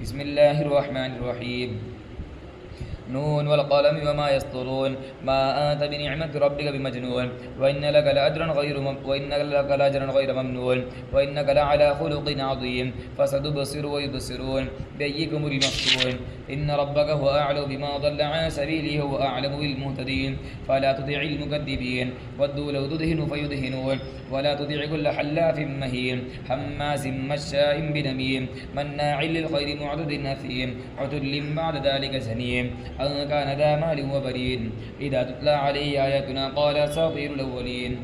بسم الله الرحمن الرحيم. نون والقلم وما يسطرون ما أنت بنعمة ربك بمجنون وإن لك لأجرا غير ممنون وإنك لعلى خلق عظيم فستبصر ويبصرون بأيكم المفتون إن ربك هو أعلم بما ضل عن سبيله هو أعلم بالمهتدين فلا تطع المكذبين ودوا لو تدهن فيدهنون ولا تطع كل حلاف مهين هماز مشاء بنميم مناع للخير معتد أثيم عتل بعد ذلك زنيم أن كان ذا مال وبنين إذا تتلى عليه آياتنا قال أساطير الأولين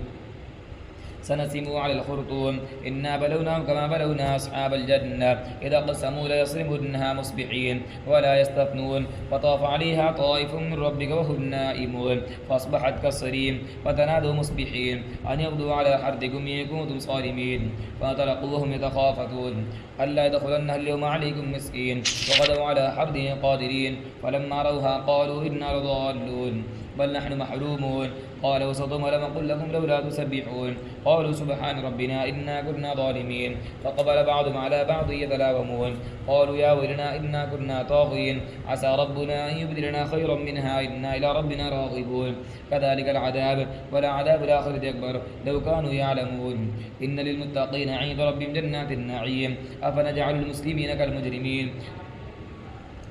سنسموا على الخرطوم إنا بلوناهم كما بلونا أصحاب الجنة إذا قسموا ليصرمنها مصبحين ولا يستثنون فطاف عليها طائف من ربك وهم نائمون فأصبحت كالصريم فتنادوا مصبحين أن يغدوا على حردكم إن كنتم صارمين فانطلقوا وهم يتخافتون ألا يدخلنها اليوم عليكم مسكين وغدوا على حرده قادرين فلما روها قالوا إنا لضالون بل نحن محرومون قال وسطهم ولم أقل لكم لولا تسبحون قالوا سبحان ربنا إنا كنا ظالمين فقبل بعضهم على بعض يتلاومون قالوا يا ويلنا إنا كنا طاغين عسى ربنا أن يبدلنا خيرا منها إنا إلى ربنا راغبون كذلك العذاب ولعذاب الآخرة أكبر لو كانوا يعلمون إن للمتقين عند ربهم جنات النعيم أفنجعل المسلمين كالمجرمين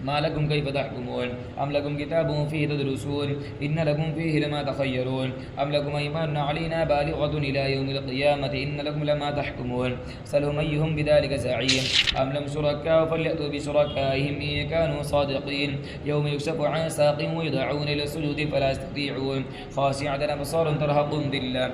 ما لكم كيف تحكمون أم لكم كتاب فيه تدرسون إن لكم فيه لما تخيرون أم لكم أيمان علينا بالغة إلى يوم القيامة إن لكم لما تحكمون سلهم أيهم بذلك زعيم أم لم شركاء فليأتوا بشركائهم إن كانوا صادقين يوم يكشف عن ساق ويدعون إلى السجود فلا يستطيعون خاشعة أبصار ترهقهم ذلة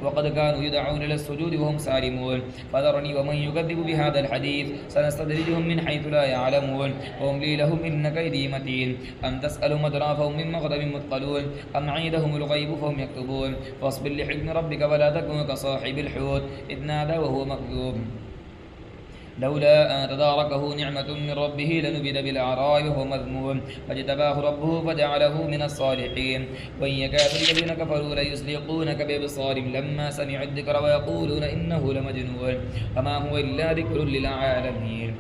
وقد كانوا يدعون إلى السجود وهم سالمون فذرني ومن يكذب بهذا الحديث سنستدرجهم من حيث لا يعلمون وأملي لهم إن كيدي متين أم تسألهم أجرا فهم من مغرم مثقلون أم عندهم الغيب فهم يكتبون فاصبر لحكم ربك ولا تكن كصاحب الحوت إذ نادى وهو مكذوب لولا أن تداركه نعمة من ربه لنبذ بالعراء وهو مذموم فاجتباه ربه فجعله من الصالحين وإن يكاد الذين كفروا ليزلقونك بأبصارهم لما سمعوا الذكر ويقولون إنه لمجنون وما هو إلا ذكر للعالمين